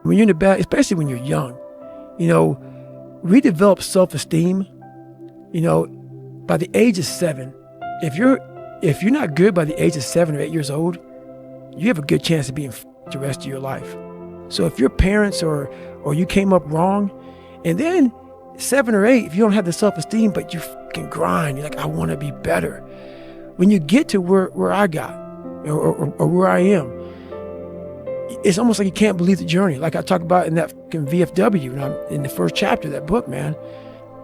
When you're in the bad, especially when you're young, we develop self-esteem, by the age of 7. If you're not good by the age of 7 or 8 years old, you have a good chance of being the rest of your life. So if your parents or you came up wrong, and then 7 or 8, if you don't have the self-esteem, but you fucking grind, you're like, I want to be better. When you get to where I got or where I am, it's almost like you can't believe the journey. Like I talk about in that fucking VFW, and I'm in the first chapter of that book, man.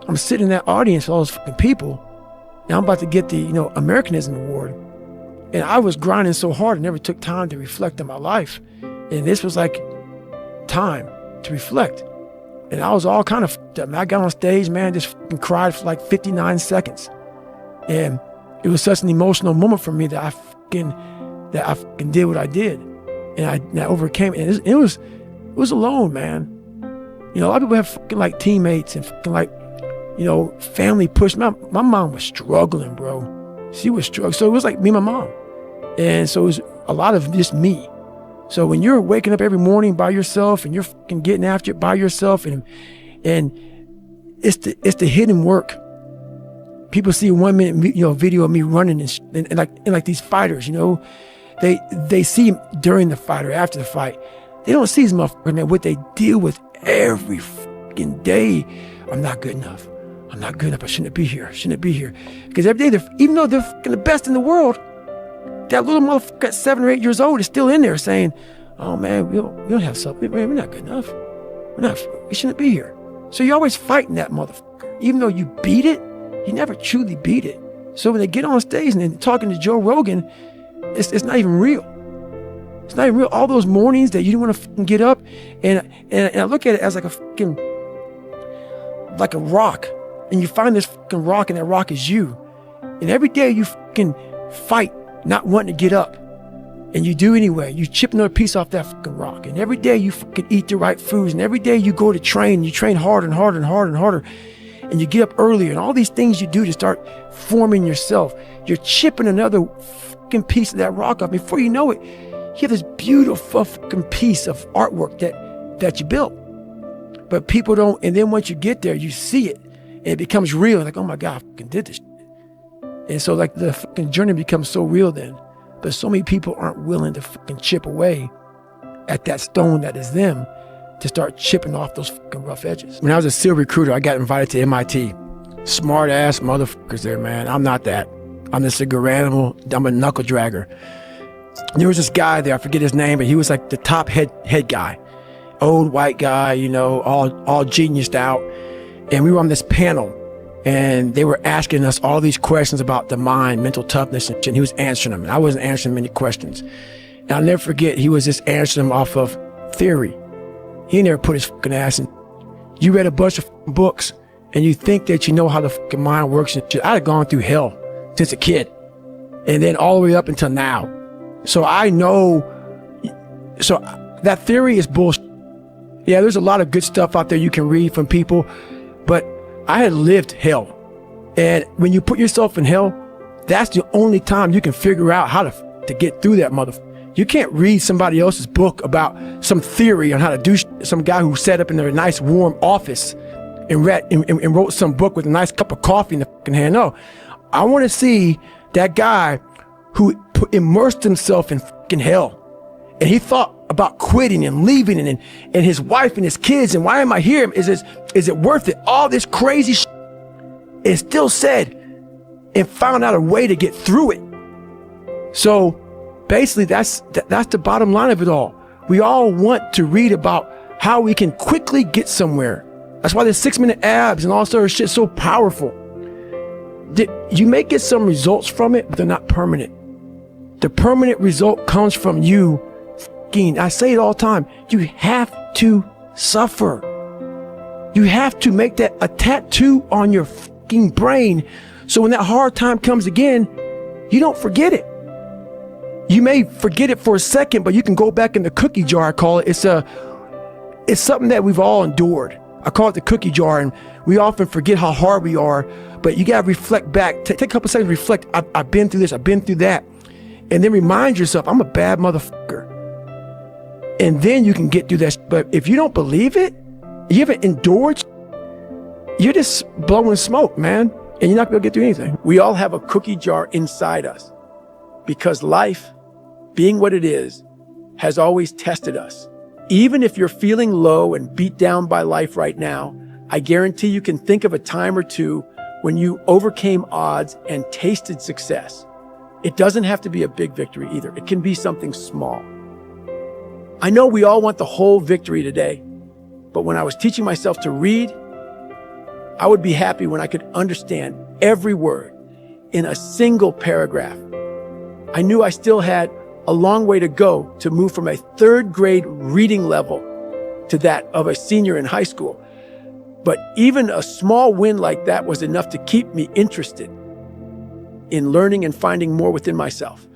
I'm sitting in that audience with all those fucking people, and I'm about to get the, Americanism Award. And I was grinding so hard, I never took time to reflect on my life. And this was like time to reflect. And I was all kind of fucked up. I got on stage, man, just fucking cried for like 59 seconds. And it was such an emotional moment for me that I fucking did what I did. And I overcame it. And it was alone, man. A lot of people have fucking like teammates and fucking like, family push. My mom was struggling, bro. She was struggling. So it was like me and my mom. And so it was a lot of just me. So when you're waking up every morning by yourself and you're fucking getting after it by yourself, and it's the hidden work. People see a 1 minute video of me running and like these fighters, they see him during the fight or after the fight. They don't see these motherfuckers, man, what they deal with every fucking day. I'm not good enough. I'm not good enough. I shouldn't be here. Because every day, even though they're fucking the best in the world, that little motherfucker at 7 or 8 years old is still in there saying, oh man, we don't have something. We're not good enough. We shouldn't be here. So you're always fighting that motherfucker. Even though you beat it, you never truly beat it. So when they get on stage and they're talking to Joe Rogan, it's not even real. It's not even real. All those mornings that you didn't want to fucking get up, and I look at it as like a rock, and you find this fucking rock, and that rock is you. And every day you fucking fight not wanting to get up, and you do anyway. You chip another piece off that fucking rock, and every day you fucking eat the right foods, and every day you go to train, you train harder and harder and harder and harder, and you get up earlier, and all these things you do to start forming yourself. You're chipping another fucking piece of that rock off. Before you know it, you have this beautiful fucking piece of artwork that you built. But people don't, and then once you get there, you see it, and it becomes real. Like, oh my God, I fucking did this. And so like the fucking journey becomes so real then. But so many people aren't willing to fucking chip away at that stone that is them, to start chipping off those fucking rough edges. When I was a SEAL recruiter, I got invited to MIT. Smart ass motherfuckers there, man. I'm not that. I'm just a good animal. I'm a knuckle dragger. There was this guy there, I forget his name, but he was like the top head guy. Old white guy, all geniused out. And we were on this panel, and they were asking us all these questions about the mind, mental toughness, and he was answering them. And I wasn't answering many questions. And I'll never forget, he was just answering them off of theory. He never put his fucking ass in. You read a bunch of books, and you think that you know how the fucking mind works and shit. I had gone through hell since a kid, and then all the way up until now. So I know, so that theory is bullshit. Yeah, there's a lot of good stuff out there you can read from people, but I had lived hell. And when you put yourself in hell, that's the only time you can figure out how to get through that motherfucker. You can't read somebody else's book about some theory on how to do some guy who sat up in a nice warm office and wrote some book with a nice cup of coffee in the fucking hand. No, I want to see that guy who immersed himself in fucking hell. And he thought about quitting and leaving and his wife and his kids. And why am I here? Is it worth it? All this crazy shit. And still said and found out a way to get through it. So basically that's the bottom line of it all. We all want to read about how we can quickly get somewhere. That's why the 6-minute abs and all sort of shit is so powerful. You may get some results from it, but they're not permanent. The permanent result comes from you. I say it all the time. You have to suffer. You have to make that a tattoo on your fucking brain. So when that hard time comes again, you don't forget it. You may forget it for a second, but you can go back in the cookie jar, I call it. It's something that we've all endured. I call it the cookie jar, and we often forget how hard we are, but you gotta reflect back. Take a couple seconds to reflect. I've been through this, I've been through that. And then remind yourself, I'm a bad motherfucker. And then you can get through that. But if you don't believe it, you haven't endured, you're just blowing smoke, man. And you're not gonna get through anything. We all have a cookie jar inside us because life, being what it is, has always tested us. Even if you're feeling low and beat down by life right now, I guarantee you can think of a time or two when you overcame odds and tasted success. It doesn't have to be a big victory either. It can be something small. I know we all want the whole victory today, but when I was teaching myself to read, I would be happy when I could understand every word in a single paragraph. I knew I still had a long way to go to move from a third grade reading level to that of a senior in high school. But even a small win like that was enough to keep me interested in learning and finding more within myself.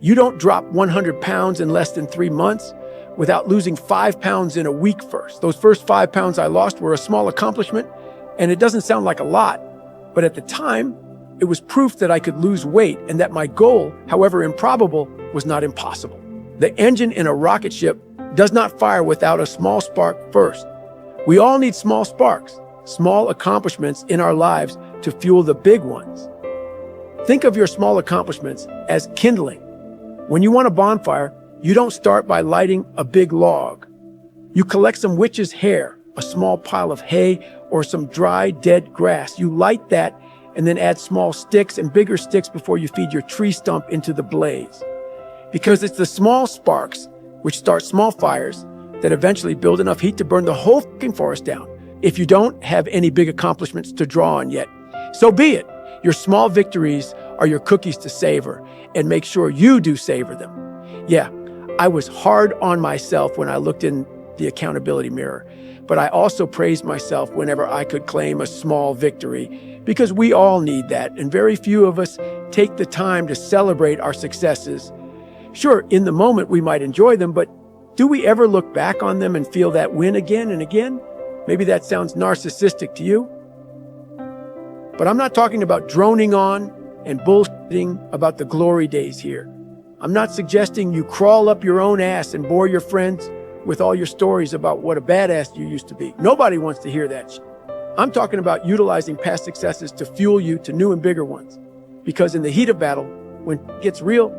You don't drop 100 pounds in less than 3 months without losing 5 pounds in a week first. Those first 5 pounds I lost were a small accomplishment, and it doesn't sound like a lot, but at the time, it was proof that I could lose weight and that my goal, however improbable, was not impossible. The engine in a rocket ship does not fire without a small spark first. We all need small sparks, small accomplishments in our lives to fuel the big ones. Think of your small accomplishments as kindling. When you want a bonfire, you don't start by lighting a big log. You collect some witch's hair, a small pile of hay, or some dry, dead grass. You light that and then add small sticks and bigger sticks before you feed your tree stump into the blaze. Because it's the small sparks, which start small fires, that eventually build enough heat to burn the whole fucking forest down. If you don't have any big accomplishments to draw on yet, so be it. Your small victories are your cookies to savor, and make sure you do savor them. Yeah, I was hard on myself when I looked in the accountability mirror, but I also praised myself whenever I could claim a small victory, because we all need that, and very few of us take the time to celebrate our successes. Sure, in the moment we might enjoy them, but do we ever look back on them and feel that win again and again? Maybe that sounds narcissistic to you. But I'm not talking about droning on and bullshitting about the glory days here. I'm not suggesting you crawl up your own ass and bore your friends with all your stories about what a badass you used to be. Nobody wants to hear that shit. I'm talking about utilizing past successes to fuel you to new and bigger ones. Because in the heat of battle, when it gets real,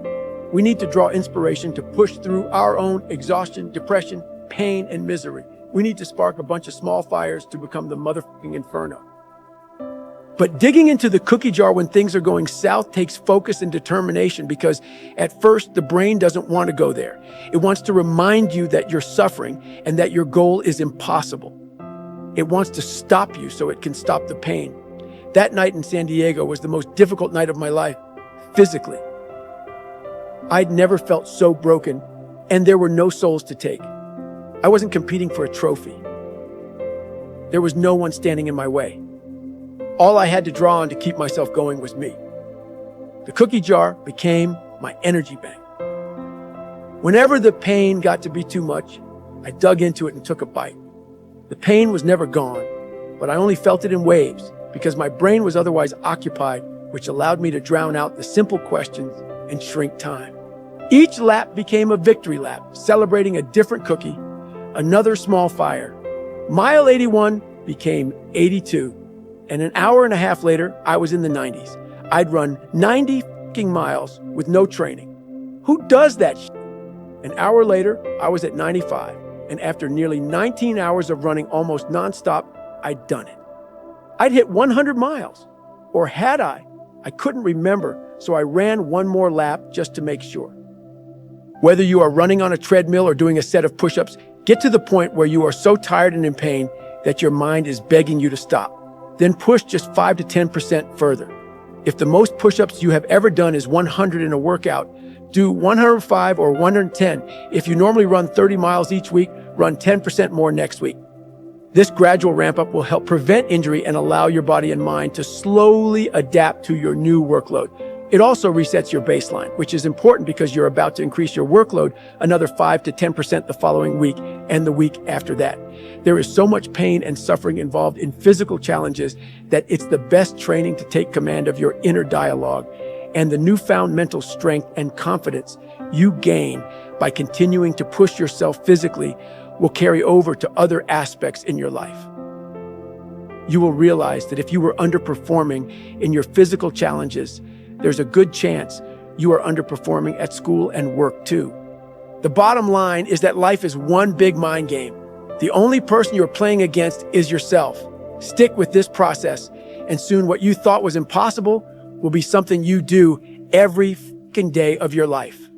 we need to draw inspiration to push through our own exhaustion, depression, pain, and misery. We need to spark a bunch of small fires to become the motherfucking inferno. But digging into the cookie jar when things are going south takes focus and determination, because at first the brain doesn't want to go there. It wants to remind you that you're suffering and that your goal is impossible. It wants to stop you so it can stop the pain. That night in San Diego was the most difficult night of my life, physically. I'd never felt so broken, and there were no souls to take. I wasn't competing for a trophy. There was no one standing in my way. All I had to draw on to keep myself going was me. The cookie jar became my energy bank. Whenever the pain got to be too much, I dug into it and took a bite. The pain was never gone, but I only felt it in waves because my brain was otherwise occupied, which allowed me to drown out the simple questions and shrink time. Each lap became a victory lap, celebrating a different cookie, another small fire. Mile 81 became 82. And an hour and a half later, I was in the 90s. I'd run 90 fucking miles with no training. Who does that shit? An hour later, I was at 95. And after nearly 19 hours of running almost nonstop, I'd done it. I'd hit 100 miles. Or had I? I couldn't remember, so I ran one more lap just to make sure. Whether you are running on a treadmill or doing a set of push-ups, get to the point where you are so tired and in pain that your mind is begging you to stop. Then push just 5 to 10% further. If the most push-ups you have ever done is 100 in a workout, do 105 or 110. If you normally run 30 miles each week, run 10% more next week. This gradual ramp-up will help prevent injury and allow your body and mind to slowly adapt to your new workload. It also resets your baseline, which is important because you're about to increase your workload another 5 to 10% the following week and the week after that. There is so much pain and suffering involved in physical challenges that it's the best training to take command of your inner dialogue and the newfound mental strength and confidence you gain by continuing to push yourself physically will carry over to other aspects in your life. You will realize that if you were underperforming in your physical challenges, there's a good chance you are underperforming at school and work too. The bottom line is that life is one big mind game. The only person you're playing against is yourself. Stick with this process, and soon what you thought was impossible will be something you do every fucking day of your life.